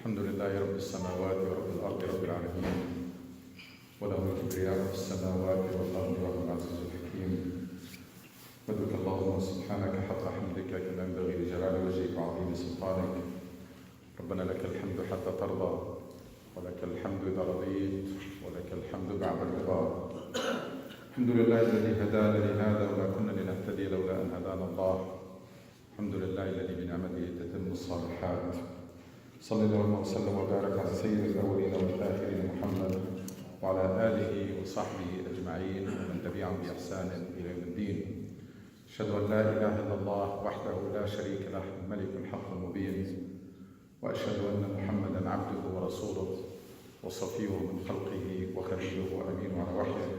الحمد لله رب السماوات ورب الأرض رب العالمين وله الكبرياء في السماوات والأرض وهو العزيز الحكيم. بدك اللهم سبحانك حق حمدك كما ينبغي لجلال وجهك وعظيم سلطانك. ربنا لك الحمد حتى ترضى ولك الحمد إذا رضيت ولك الحمد بعد الرضا. الحمد لله الذي هدانا لهذا وما كنا لنهتدي لولا أن هدانا الله. الحمد لله الذي بنعمته تتم الصالحات. صلى الله وسلم وبارك على سيد الأولين والآخرين محمد وعلى آله وصحبه أجمعين ومن تبعهم بإحسان إلى يوم الدين. أشهد أن لا إله إلا الله وحده لا شريك له الملك الحق المبين، وأشهد أن محمدا عبده ورسوله وصفيه من خلقه وخليله وأمينه على وحيه.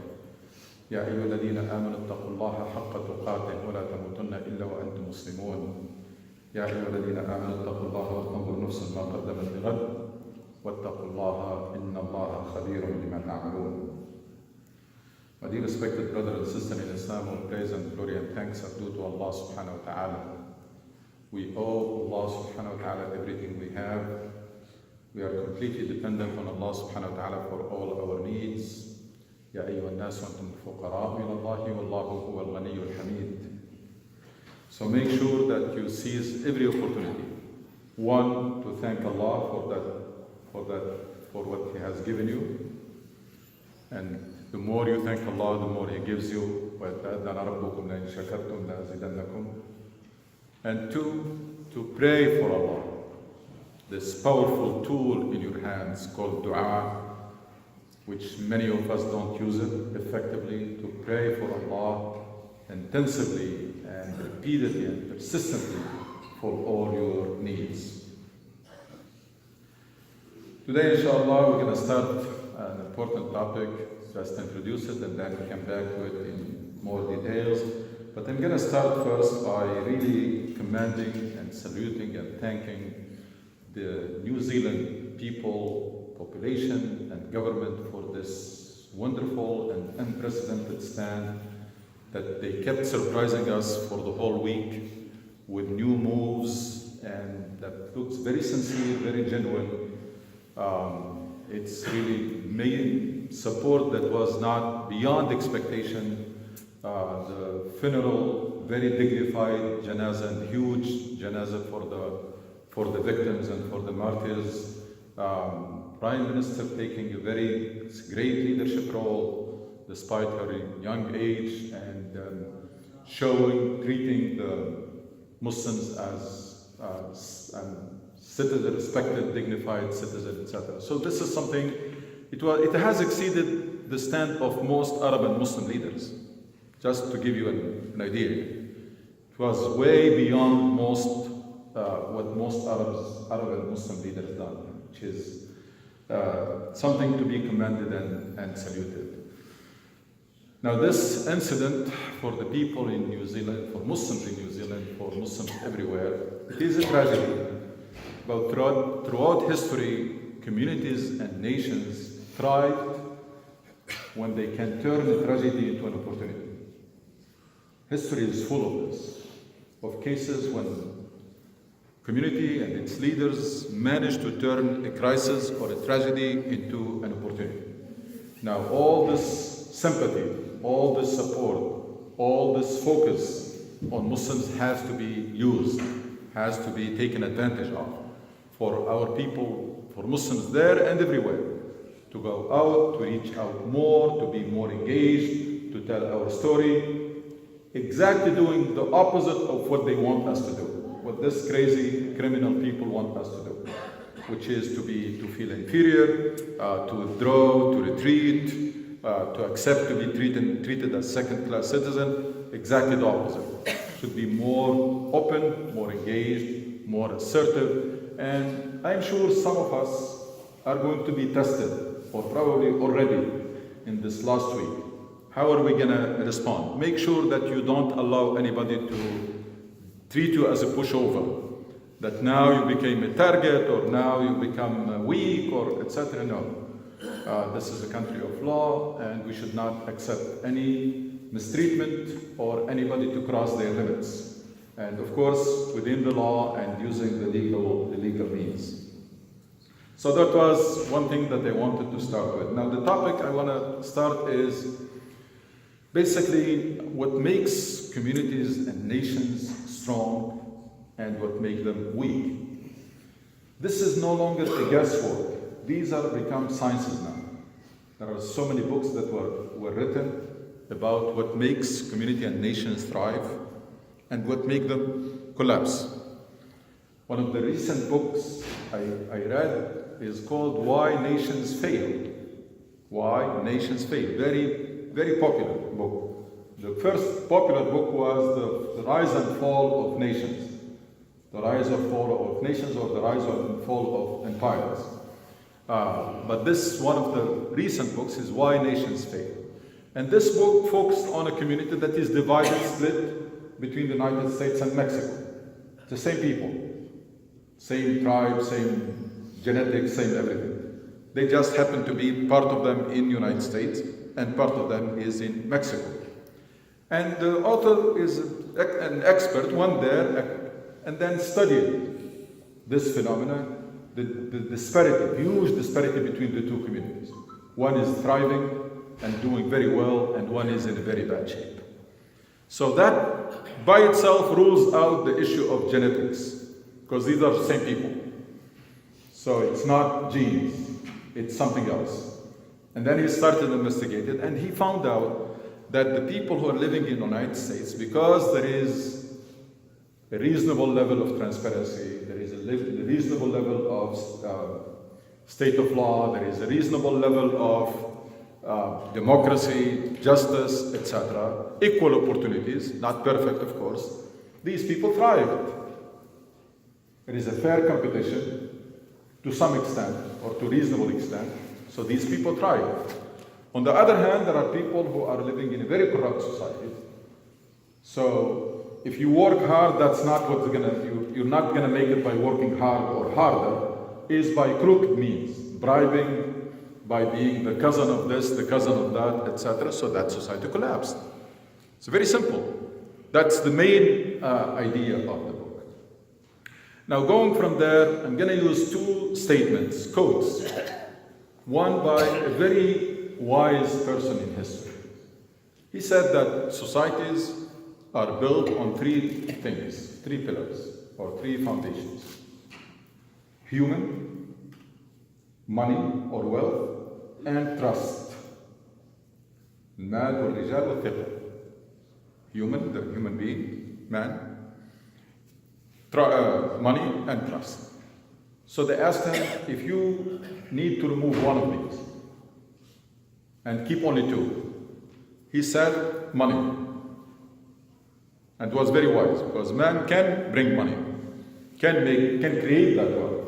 يا أيها الذين آمنوا اتقوا الله حق تقاته ولا تموتن إلا وأنتم مسلمون. يا أيها الذين آمنوا اتقوا الله وانظروا نفس ما قدمت لغد واتقوا الله إن الله خبير بما تعملون. My dear respected brother and sister in Islam, all praise and glory and thanks are due to Allah subhanahu wa ta'ala. We owe Allah subhanahu wa ta'ala everything we have. We are completely dependent on Allah subhanahu wa ta'ala for all our needs. يا أيها الناس أنتم الفقراء إلى الله والله هو الغني الحميد. So make sure that you seize every opportunity. One, to thank Allah for what He has given you. And the more you thank Allah, the more He gives you. And two, to pray for Allah. This powerful tool in your hands called dua, which many of us don't use it effectively, to pray for Allah intensively and repeatedly and persistently for all your needs. Today, inshallah, we're going to start an important topic, just introduce it and then come back to it in more details. But I'm going to start first by really commending and saluting and thanking the New Zealand people, population and government for this wonderful and unprecedented stand that they kept surprising us for the whole week with new moves, and that looks very sincere, very genuine. It's really made support that was not beyond expectation. The funeral, very dignified janazah and huge janazah for the victims and for the martyrs. Prime Minister taking a very great leadership role despite her young age, and treating the Muslims as citizen, respected, dignified citizen, etc. So this is something, it has exceeded the stand of most Arab and Muslim leaders. Just to give you an idea, it was way beyond what most Arab and Muslim leaders done, which is something to be commended and saluted. Now this incident for the people in New Zealand, for Muslims in New Zealand, for Muslims everywhere, it is a tragedy. But throughout history, communities and nations thrived when they can turn a tragedy into an opportunity. History is full of this, of cases when community and its leaders managed to turn a crisis or a tragedy into an opportunity. Now all this sympathy, all this support, all this focus on Muslims has to be used, has to be taken advantage of for our people, for Muslims there and everywhere, to go out, to reach out more, to be more engaged, to tell our story, exactly doing the opposite of what they want us to do, what this crazy criminal people want us to do, which is to feel inferior, to withdraw, to retreat, to accept to be treated as second-class citizen. Exactly the opposite. Should be more open, more engaged, more assertive, and I'm sure some of us are going to be tested, or probably already in this last week. How are we going to respond? Make sure that you don't allow anybody to treat you as a pushover, that now you became a target, or now you become weak, or etc. No. This is a country of law, and we should not accept any mistreatment or anybody to cross their limits. And of course, within the law and using the legal means. So that was one thing that I wanted to start with. Now the topic I want to start is basically what makes communities and nations strong and what makes them weak. This is no longer a guesswork. These are become sciences now. There are so many books that were written about what makes community and nations thrive and what makes them collapse. One of the recent books I read is called Why Nations Fail. Why Nations Fail. Very, very popular book. The first popular book was the Rise and Fall of Nations. The Rise and Fall of Nations, or the Rise and Fall of Empires. But this, one of the recent books, is Why Nations Fail. And this book focused on a community that is divided, split between the United States and Mexico. The same people, same tribe, same genetics, same everything. They just happen to be part of them in the United States and part of them is in Mexico. And the author is an expert, went there and then studied this phenomenon, the disparity, huge disparity between the two communities. One is thriving and doing very well, and one is in a very bad shape. So that by itself rules out the issue of genetics, because these are the same people. So it's not genes, it's something else. And then he started investigating, and he found out that the people who are living in the United States, because there is a reasonable level of transparency, there is a reasonable level of state of law, there is a reasonable level of democracy, justice, etc., equal opportunities, not perfect of course, these people thrived. There is a fair competition to some extent, or to reasonable extent, so these people thrive. On the other hand, there are people who are living in a very corrupt society. So if you work hard, that's not what's you're not gonna make it by working hard or harder, is by crooked means, bribing, by being the cousin of this, the cousin of that, etc. So that society collapsed. It's very simple. That's the main idea of the book. Now going from there, I'm going to use two statements, quotes. One by a very wise person in history. He said that societies are built on three things, three pillars, or three foundations. Human, money or wealth, and trust. المال والرجال والثقة. Human, the human being, man, money and trust. So they asked him, if you need to remove one of these and keep only two, he said money. And was very wise, because man can bring money, can create that wealth.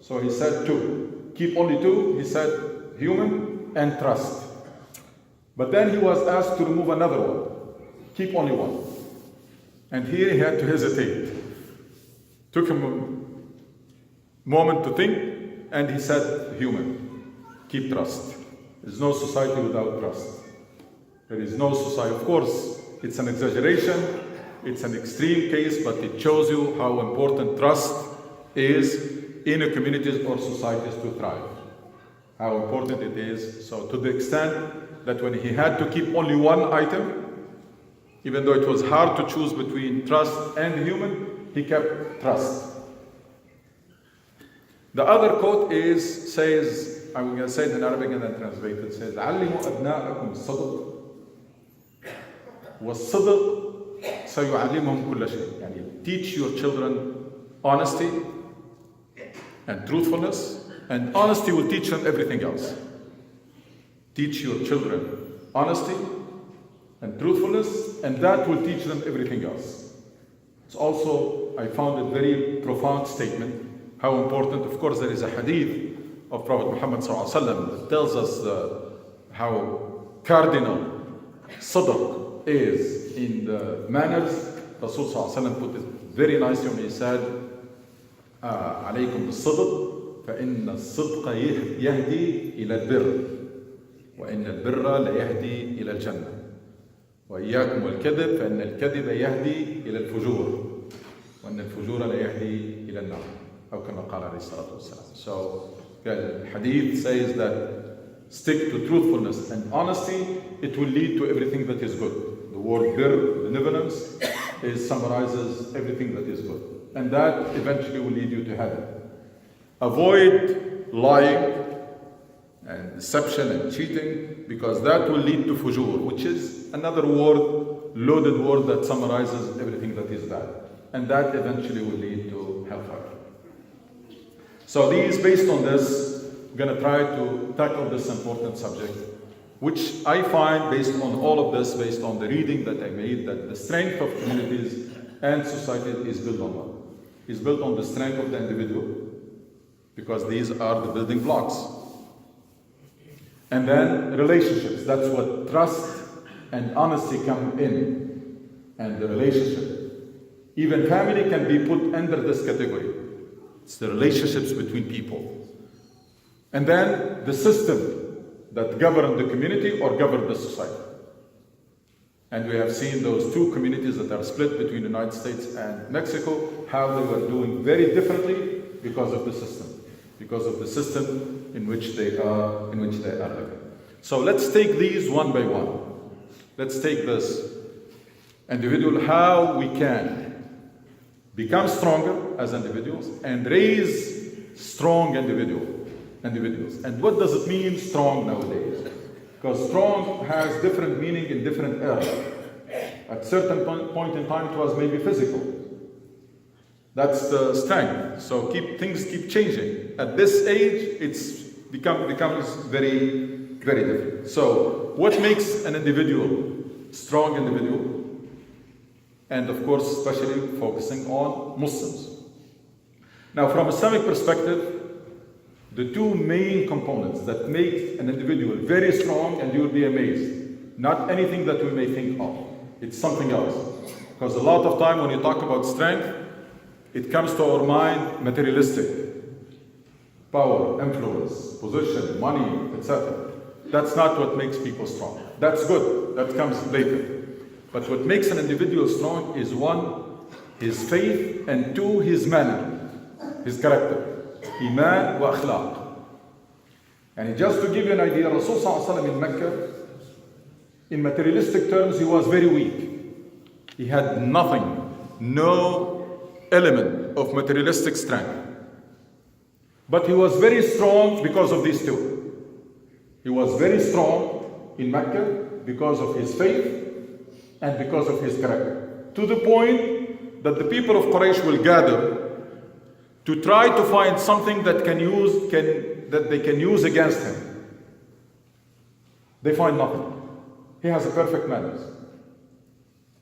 So he said two. Keep only two, he said human and trust. But then he was asked to remove another one. Keep only one. And here he had to hesitate. Took him a moment to think, and he said human. Keep trust. There's no society without trust. There is no society. Of course, it's an exaggeration, it's an extreme case, but it shows you how important trust is in a communities or societies to thrive. How important it is. So to the extent that when he had to keep only one item, even though it was hard to choose between trust and human, he kept trust. The other quote says, I'm going to say it in Arabic and then translate it, says, علموا أبناءكم الصدق والصدق سيعلمهم كل شيء. يعني teach your children honesty and truthfulness, and honesty will teach them everything else. Teach your children honesty and truthfulness, and that will teach them everything else. It's also, I found a very profound statement, how important. Of course, there is a hadith of Prophet Muhammad ﷺ that tells us how cardinal sadaq is in the manners. Rasul ﷺ put it very nicely when he said, عليكم بالصدق فإن الصدق يهدي إلى البر وإن البر لا يهدي إلى الجنة وإياكم والكذب فإن الكذب يهدي إلى الفجور وإن الفجور لا يهدي إلى النار أو كما قال عليه الصلاة والسلام. So The hadith says that stick to truthfulness and honesty, it will lead to everything that is good. The word bir, benevolence, summarizes everything that is good. And that eventually will lead you to heaven. Avoid lying and deception and cheating, because that will lead to fujur, which is another word, loaded word that summarizes everything that is bad. And that eventually will lead to hellfire. So based on this, I'm going to try to tackle this important subject, which I find, based on all of this, based on the reading that I made, that the strength of communities and society is built on what? Is built on the strength of the individual, because these are the building blocks. And then relationships, that's what trust and honesty come in, and the relationship. Even family can be put under this category. It's the relationships between people. And then the system that govern the community or govern the society. And we have seen those two communities that are split between the United States and Mexico, how they were doing very differently because of the system. Because of the system in which they are living. So let's take these one by one. Let's take this individual, how we can become stronger as individuals and raise strong individuals. And what does it mean, strong, nowadays? Because strong has different meaning in different eras. At certain point in time, it was maybe physical. That's the strength. So things keep changing. At this age, it's becomes very, very different. So what makes an individual strong individual? And of course, especially focusing on Muslims. Now, from Islamic perspective, the two main components that make an individual very strong, and you will be amazed, not anything that we may think of. It's something else. Because a lot of time when you talk about strength, it comes to our mind materialistic. Power, influence, position, money, etc. That's not what makes people strong. That's good. That comes later. But what makes an individual strong is one, his faith, and two, his manner, his character. Iman wa akhlaq. And just to give you an idea, Rasul in Mecca, in materialistic terms, he was very weak. He had nothing, no element of materialistic strength. But he was very strong because of these two. He was very strong in Mecca because of his faith and because of his character. To the point that the people of Quraysh will gather to try to find something that they can use against him. They find nothing. He has a perfect manners.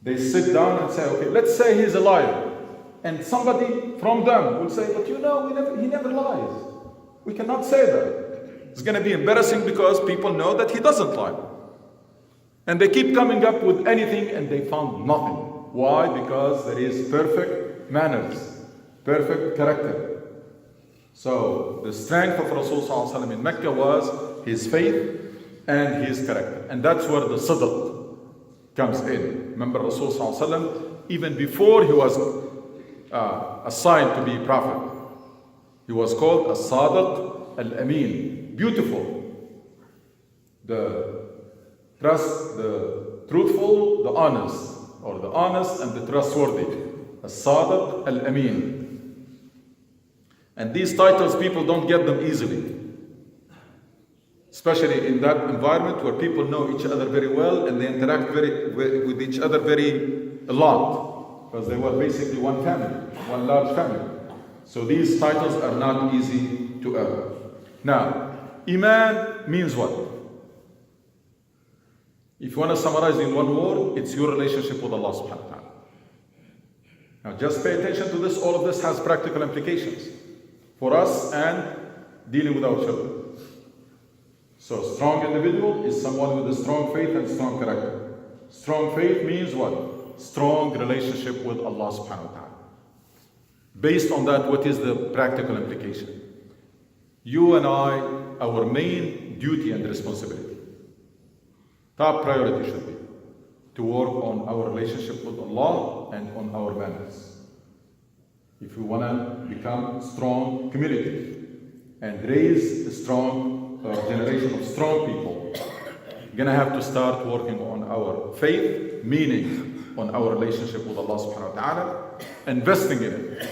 They sit down and say, okay, let's say he's a liar. And somebody from them will say, but you know, he never lies. We cannot say that. It's going to be embarrassing because people know that he doesn't lie. And they keep coming up with anything and they found nothing. Why? Because there is perfect manners, perfect character. So the strength of Rasul in Mecca was his faith and his character. And that's where the sidq comes in. Remember Rasul even before he was assigned to be prophet, he was called as-Sadiq al-Amin. Beautiful. The trust, the truthful, the honest, or the honest and the trustworthy. As-Sadiq al-Amin. And these titles, people don't get them easily. Especially in that environment where people know each other very well and they interact with each other a lot. Because they were basically one family, one large family. So these titles are not easy to earn. Now, Iman means what? If you want to summarize in one word, it's your relationship with Allah subhanahu wa ta'ala. Now just pay attention to this. All of this has practical implications for us and dealing with our children. So a strong individual is someone with a strong faith and strong character. Strong faith means what? Strong relationship with Allah subhanahu wa ta'ala. Based on that, what is the practical implication? You and I, our main duty and responsibility, top priority should be to work on our relationship with Allah and on our manners. If we want to become strong community, and raise a strong generation of strong people, we're going to have to start working on our faith, meaning on our relationship with Allah subhanahu wa ta'ala, investing in it,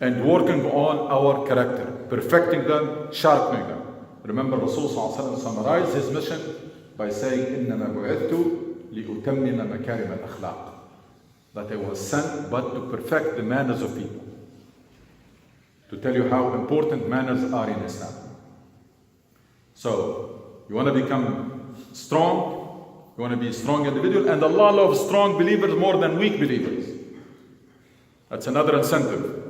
and working on our character, perfecting them, sharpening them. Remember, Rasul sallallahu alaihi wasallam summarized his mission by saying, إِنَّمَا بُعِثْتُ لِأُتَمِّمَ مَكَارِمَ الْأَخْلَاقِ, that I was sent but to perfect the manners of people, to tell you how important manners are in Islam. So, you want to become strong, you want to be a strong individual, and Allah loves strong believers more than weak believers. That's another incentive.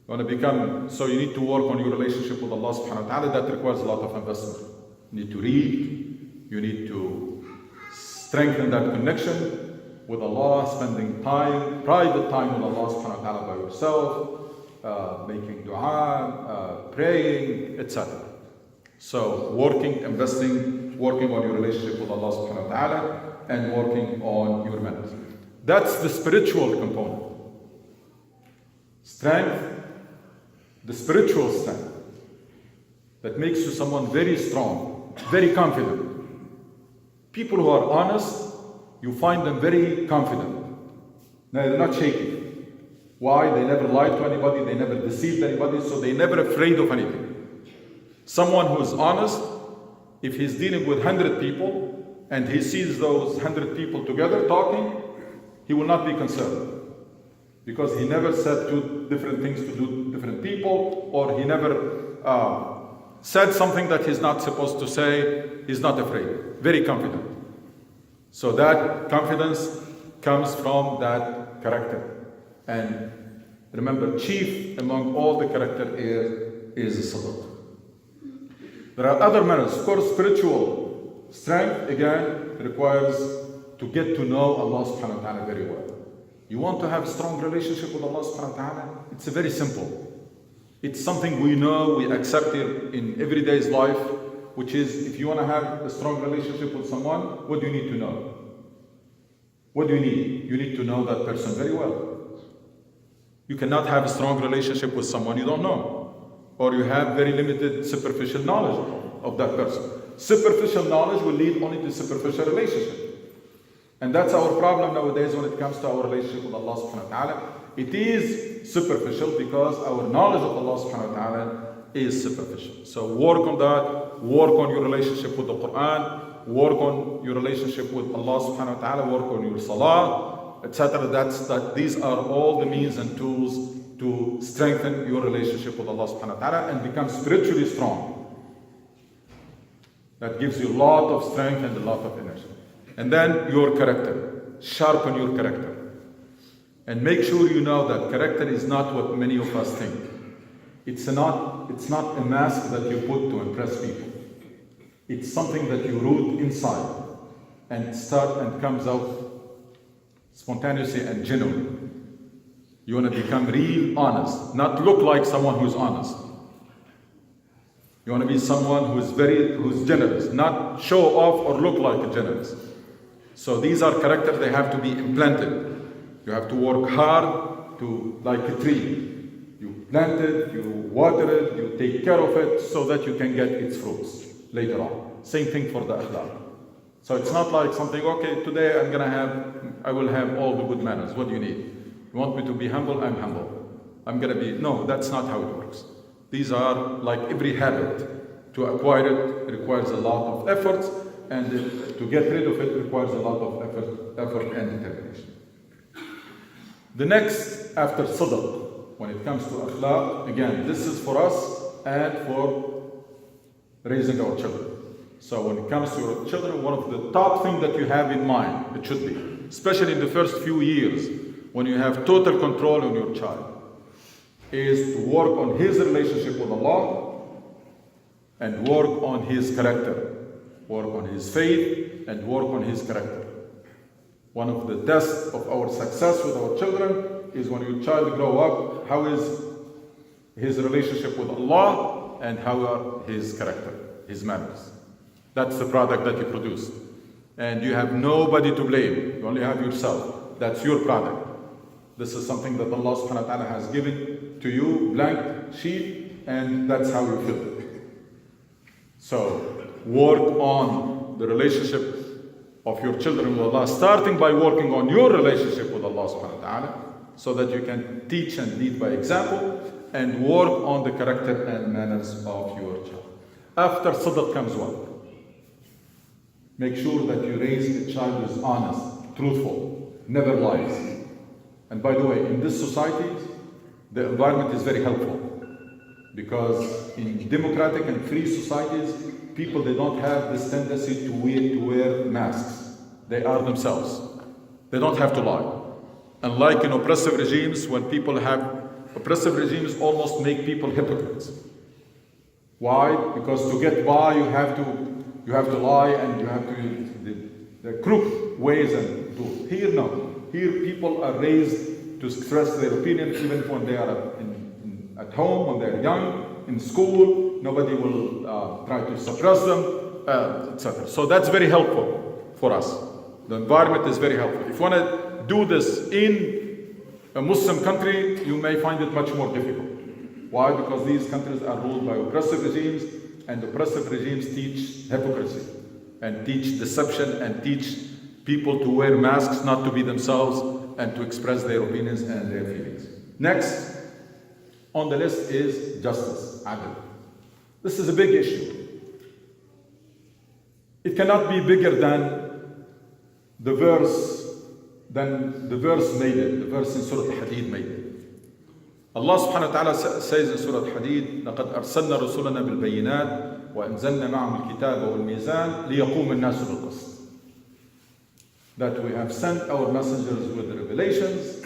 You want to become, so you need to work on your relationship with Allah subhanahu wa ta'ala. That requires a lot of investment. You need to read, you need to strengthen that connection with Allah, spending time, private time with Allah subhanahu wa ta'ala by yourself, making dua, praying, etc. So working, investing, working on your relationship with Allah subhanahu wa ta'ala, and working on your manners. That's the spiritual component. Strength, the spiritual strength that makes you someone very strong, very confident. People who are honest, you find them very confident. They're not shaky. Why? They never lied to anybody, they never deceived anybody, so they're never afraid of anything. Someone who is honest, if he's dealing with 100 people and he sees those 100 people together talking, he will not be concerned. Because he never said two different things to do different people, or he never said something that he's not supposed to say. He's not afraid, very confident. So that confidence comes from that character. And remember, chief among all the character is sabr. There are other manners. Of course, spiritual strength, again, requires to get to know Allah subhanahu wa ta'ala very well. You want to have a strong relationship with Allah subhanahu wa ta'ala? It's very simple. It's something we know, we accept it in everyday's life, which is, if you want to have a strong relationship with someone, what do you need to know? What do you need? You need to know that person very well. You cannot have a strong relationship with someone you don't know, or you have very limited superficial knowledge of that person. Superficial knowledge will lead only to superficial relationship. And that's our problem nowadays when it comes to our relationship with Allah subhanahu wa ta'ala. It is superficial because our knowledge of Allah subhanahu wa ta'ala is superficial. So work on that, work on your relationship with the Quran, work on your relationship with Allah subhanahu wa ta'ala, work on your salah, etc. These are all the means and tools to strengthen your relationship with Allah subhanahu wa ta'ala and become spiritually strong. That gives you a lot of strength and a lot of energy. And then your character. Sharpen your character. And make sure you know that character is not what many of us think. It's not a mask that you put to impress people. It's something that you root inside and comes out spontaneously and genuine. You want to become real honest, not look like someone who's honest. You want to be someone who's generous, not show off or look like a generous. So these are characters, they have to be implanted. You have to work hard like a tree. You plant it, you water it, you take care of it so that you can get its fruits later on. Same thing for the akhlaq. So it's not like something, okay, today I will have all the good manners. What do you need? You want me to be humble? I'm humble. No, that's not how it works. These are like every habit. To acquire it requires a lot of effort, and to get rid of it requires a lot of effort and determination. The next, after sadaq, when it comes to akhlaq, again, this is for us and for raising our children. So when it comes to your children, one of the top things that you have in mind, it should be, especially in the first few years, when you have total control on your child, is to work on his relationship with Allah and work on his character. Work on his faith and work on his character. One of the tests of our success with our children is when your child grow up, how is his relationship with Allah and how are his character, his manners. That's the product that you produce. And you have nobody to blame. You only have yourself. That's your product. This is something that Allah subhanahu wa ta'ala has given to you, blank sheet, and that's how you feel it. So work on the relationship of your children with Allah, starting by working on your relationship with Allah subhanahu wa ta'ala, so that you can teach and lead by example, and work on the character and manners of your child. After sidq comes what? Make sure that you raise a child who is honest, truthful, never lies. And by the way, in this society, the environment is very helpful, because in democratic and free societies, people, they don't have this tendency to wear masks. They are themselves. They don't have to lie. Unlike in oppressive regimes, when people have oppressive regimes almost make people hypocrites. Why? Because to get by, you have to lie, and you have to use the crooked ways and do. Here, no. Here, people are raised to express their opinion, even when they are at home, when they're young, in school. Nobody will try to suppress them, etc. So that's very helpful for us. The environment is very helpful. If you want to do this in a Muslim country, you may find it much more difficult. Why? Because these countries are ruled by oppressive regimes, and oppressive regimes teach hypocrisy, and teach deception, and teach people to wear masks, not to be themselves, and to express their opinions and their feelings. Next on the list is justice, adl. This is a big issue. It cannot be bigger than the verse made it, the verse in Surah Al-Hadid made it. Allah subhanahu wa ta'ala says in Surah Al-Hadid, لَقَدْ أَرْسَلْنَا رُسُلَنَا بِالْبَيِّنَاتِ وَأَنزَلْنَا مَعَهُمُ الْكِتَابَ وَالْمِيزَانَ لِيَقُومَ النَّاسُ بِالْقِسْطِ. That we have sent our messengers with the revelations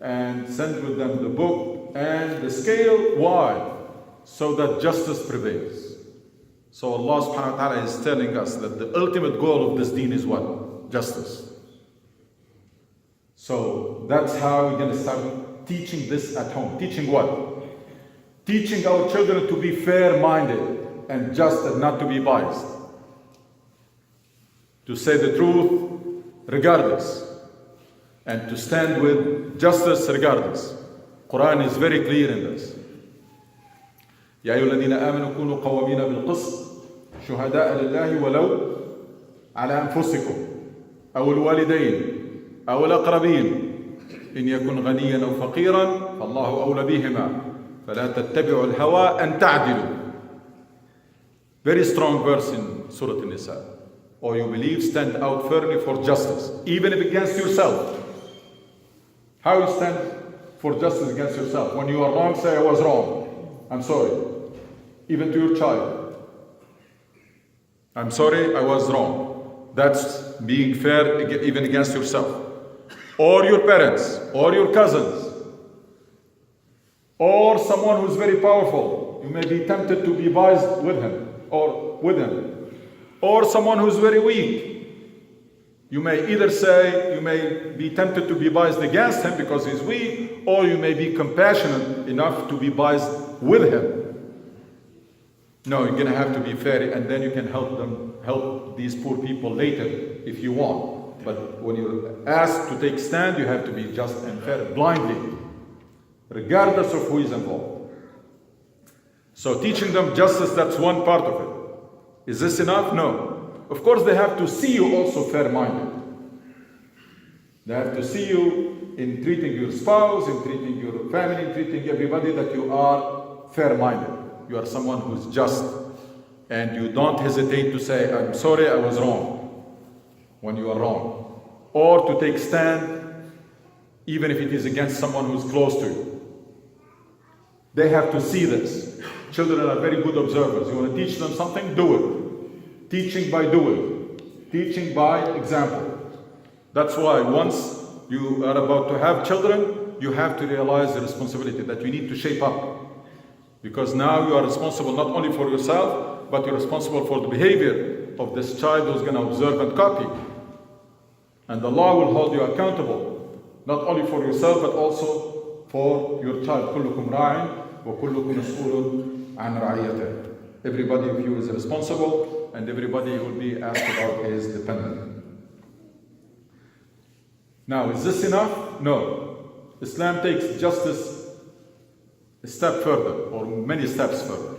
and sent with them the book and the scale. Why? So that justice prevails. So Allah subhanahu wa ta'ala is telling us that the ultimate goal of this deen is what? Justice. So that's how we're going to start teaching this at home. Teaching what? Teaching our children to be fair-minded and just and not to be biased. To say the truth regardless, and to stand with justice regardless. Quran is very clear in this. يا أيها الذين آمنوا كونوا قوامين بالقسط شهداء لله ولو على أنفسكم أو الوالدين أو الأقربين إن يكن غنيا أو فقيرا فالله أولى بهما فلا تتبعوا الهوى أن تعدلوا. Very strong verse in Surah An-Nisa. Or you believe, stand out fairly for justice, even if against yourself. How you stand for justice against yourself? When you are wrong, say, I was wrong. I'm sorry. Even to your child. I'm sorry, I was wrong. That's being fair even against yourself. Or your parents, or your cousins, or someone who's very powerful. You may be tempted to be biased with him, or with him. Or someone who's very weak. You may either say, you may be tempted to be biased against him because he's weak, or you may be compassionate enough to be biased with him. No, you're going to have to be fair, and then you can help these poor people later if you want. But when you're asked to take stand, you have to be just and fair blindly, regardless of who is involved. So teaching them justice, that's one part of it. Is this enough? No. Of course, they have to see you also fair-minded. They have to see you in treating your spouse, in treating your family, in treating everybody, that you are fair-minded. You are someone who is just. And you don't hesitate to say, I'm sorry, I was wrong, when you are wrong. Or to take stand, even if it is against someone who is close to you. They have to see this. Children are very good observers. You want to teach them something? Do it. Teaching by doing. Teaching by example. That's why once you are about to have children, you have to realize the responsibility that you need to shape up. Because now you are responsible not only for yourself, but you're responsible for the behavior of this child who's going to observe and copy. And Allah will hold you accountable, not only for yourself, but also for your child. كلكم راع وكلكم مسؤول عن رعيته. Everybody of you is responsible, and everybody will be asked about his dependent. Now, is this enough? No. Islam takes justice a step further, or many steps further.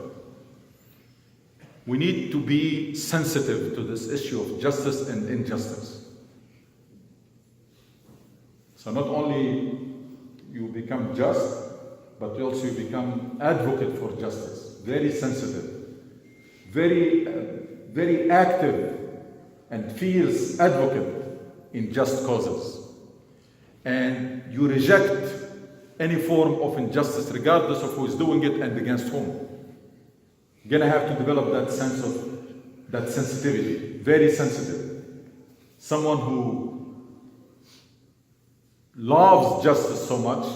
We need to be sensitive to this issue of justice and injustice. So not only you become just, but also you become advocate for justice. Very sensitive, very active and fierce advocate in just causes. And you reject any form of injustice regardless of who is doing it and against whom. You're gonna have to develop that sense of that sensitivity, very sensitive. Someone who loves justice so much,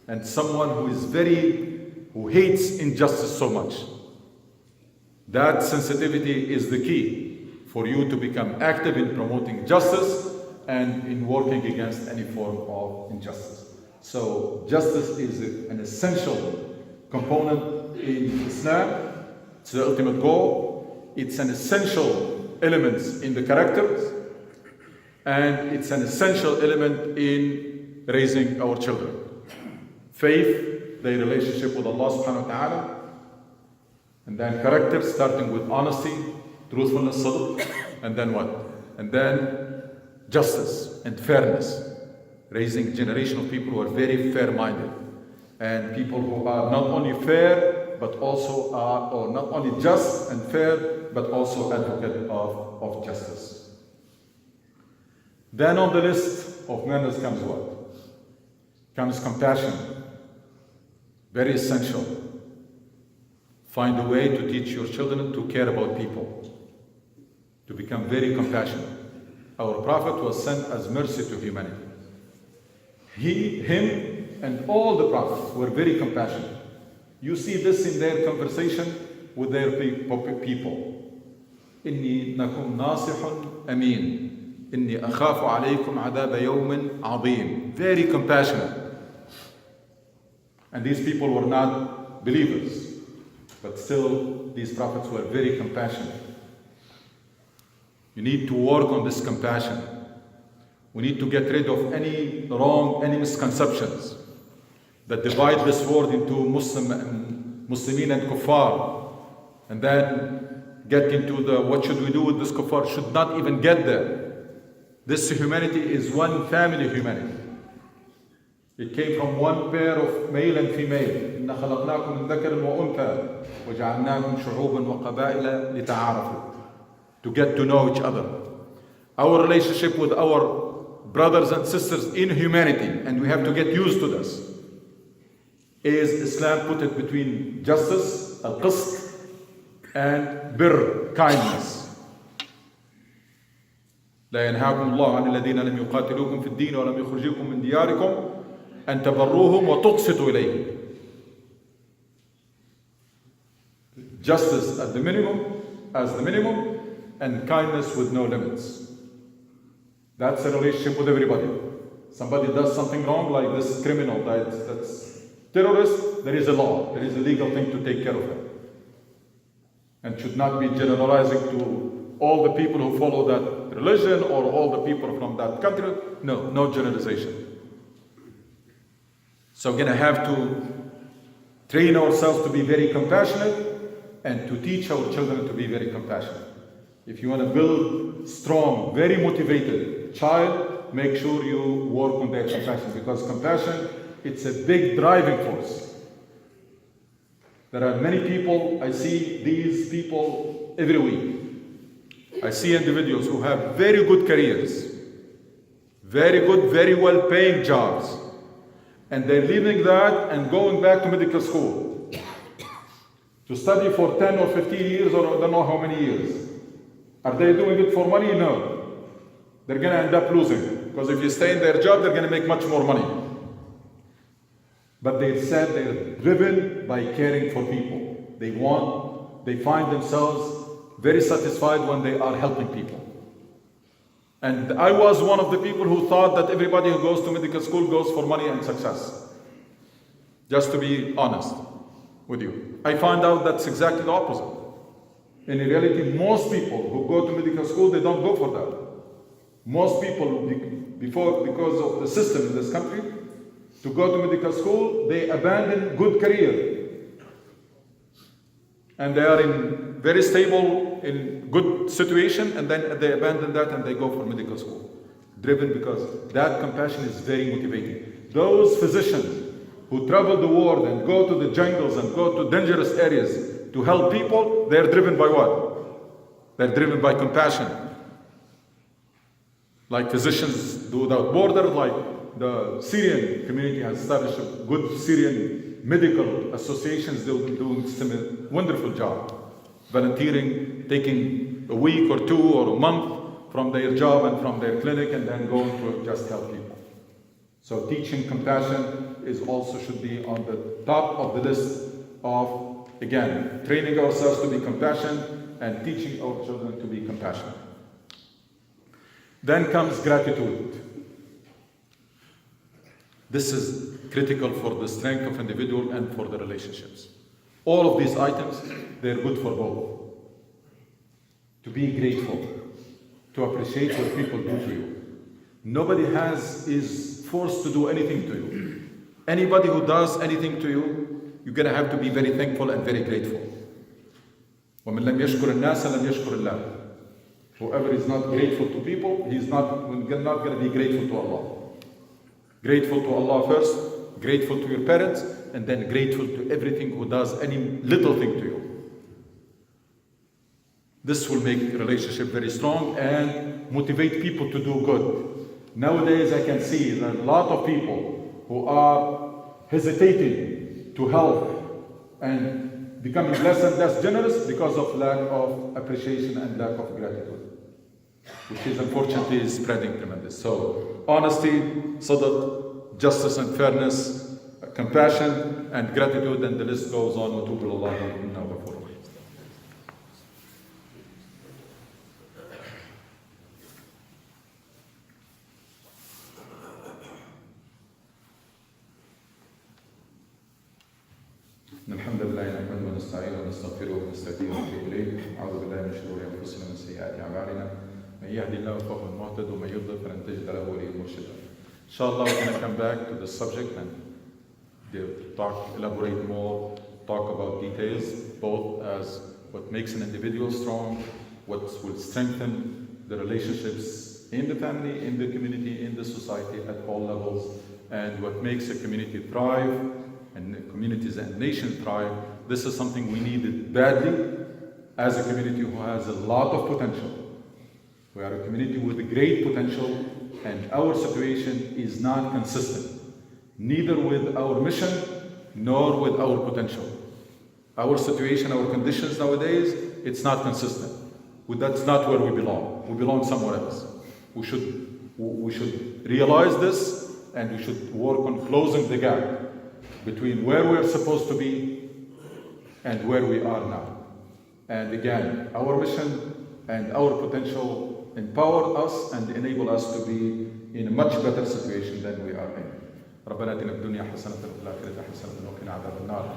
and someone who hates injustice so much. That sensitivity is the key for you to become active in promoting justice and in working against any form of injustice. So justice is an essential component in Islam. It's the ultimate goal. It's an essential element in the characters, and it's an essential element in raising our children. Faith, their relationship with Allah subhanahu wa ta'ala, and then character, starting with honesty, truthfulness, sadq, and then what? And then justice and fairness. Raising a generation of people who are very fair-minded, and people who are not only fair, but also are, or not only just and fair, but also advocate of justice. Then on the list of manners comes what? Comes compassion. Very essential. Find a way to teach your children to care about people, to become very compassionate. Our Prophet was sent as mercy to humanity. Him and all the prophets were very compassionate. You see this in their conversation with their people. إني نكون ناصح أمين إني أخاف عليكم عذاب يوم عظيم. Very compassionate. And these people were not believers, but still these prophets were very compassionate. You need to work on this compassion. We need to get rid of any misconceptions that divide this world into Muslimin and Kuffar, and then get into the what should we do with this Kuffar, should not even get there. This humanity is one family humanity. It came from one pair of male and female. إِنَّا خَلَقْنَاكُم مِّن ذَكَرٍ وَأُنثَىٰ وَجَعَلْنَاكُمْ شُعُوبًا وَقَبَائِلَ لِتَعَارَفُوا. To get to know each other. Our relationship with our brothers and sisters in humanity, and we have to get used to this, is Islam put it between justice, al-qist, and birr, kindness. لا ينهاكم الله عن الذين لم يقاتلوكم في الدين ولم يخرجوكم من دياركم أن تبروهم وتقسطوا إليهم. Justice as the minimum, and kindness with no limits. That's a relationship with everybody. Somebody does something wrong, like this criminal, that's terrorist, there is a law, there is a legal thing to take care of it. And should not be generalizing to all the people who follow that religion or all the people from that country. No generalization. So we're going to have to train ourselves to be very compassionate and to teach our children to be very compassionate. If you want to build strong, very motivated child, make sure you work on their compassion, because compassion, it's a big driving force. There are many people, I see these people every week. I see individuals who have very good careers, very good, very well paying jobs, and they're leaving that and going back to medical school to study for 10 or 15 years or I don't know how many years. Are they doing it for money? No. They're going to end up losing, because if you stay in their job, they're going to make much more money. But they said they're driven by caring for people. They find themselves very satisfied when they are helping people. And I was one of the people who thought that everybody who goes to medical school goes for money and success. Just to be honest with you. I found out that's exactly the opposite. In reality, most people who go to medical school, they don't go for that. Most people, because of the system in this country, to go to medical school, they abandon good career. And they are in very stable, in good situation, and then they abandon that and they go for medical school. Driven because that compassion is very motivating. Those physicians who travel the world and go to the jungles and go to dangerous areas to help people, they're driven by what? They're driven by compassion. Like physicians do without borders, like the Syrian community has established a good Syrian medical associations. They're doing a wonderful job, volunteering, taking a week or 2 or a month from their job and from their clinic, and then going to just help people. So teaching compassion is also should be on the top of the list of, again, training ourselves to be compassionate and teaching our children to be compassionate. Then comes gratitude. This is critical for the strength of individual and for the relationships. All of these items, they're good for both. To be grateful, to appreciate what people do to you. Nobody is forced to do anything to you. Anybody who does anything to you, you're going to have to be very thankful and very grateful. وَمَنْ لَمْ يَشْكُرِ النَّاسَ لَمْ يَشْكُرِ اللَّهِ. Whoever is not grateful to people, he's not going to be grateful to Allah. Grateful to Allah first, grateful to your parents, and then grateful to everything who does any little thing to you. This will make the relationship very strong and motivate people to do good. Nowadays I can see that a lot of people who are hesitating to help and becoming less and less generous because of lack of appreciation and lack of gratitude, which is unfortunately spreading tremendous. So honesty, sadaq, justice and fairness, compassion and gratitude, and the list goes on. وَتُوبُ إِلَى اللَّهِ إِنَّهُ غَفُورٌ رَحِيمٌ. الحمد لله نحمده ونستعينه ونستغفره ونستهديه ونتوب اليه. اعوذ بالله من شرور انفسنا ومن سيئات اعمالنا. من يهدي الله فهو المهتد ومن يضلل فلن تجد له وليا مرشدا. Inshallah, we're going to come back to this subject and elaborate more, talk about details, both as what makes an individual strong, what will strengthen the relationships in the family, in the community, in the society at all levels, and what makes a community thrive and communities and nations thrive. This is something we needed badly as a community who has a lot of potential. We are a community with a great potential, and our situation is not consistent, neither with our mission nor with our potential. Our situation, our conditions nowadays, it's not consistent. That's not where we belong. We belong somewhere else. We should realize this, and we should work on closing the gap between where we're supposed to be and where we are now. And again, our mission and our potential empower us and enable us to be in a much better situation than we are in. ربنا آتنا في الدنيا حسنة وفي الآخرة حسنة وقنا عذاب النار.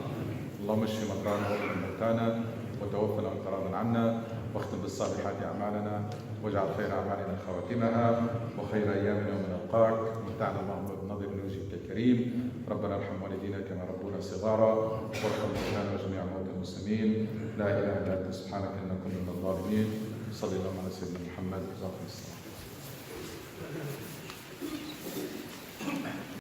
اللهم اشف مرضانا وارحم موتانا وتوفنا وانت راض عنا واختم بالصالحات أعمالنا واجعل خير أعمالنا خواتمها وخير أيامنا يوم نلقاك. متعنا اللهم بنظر من وجهك الكريم. ربنا ارحم والدينا كما ربونا صغارا وارحم موتانا وجميع موتى المسلمين. لا إله إلا أنت سبحانك إنا كنا من الظالمين. صلى الله على سيدنا محمد.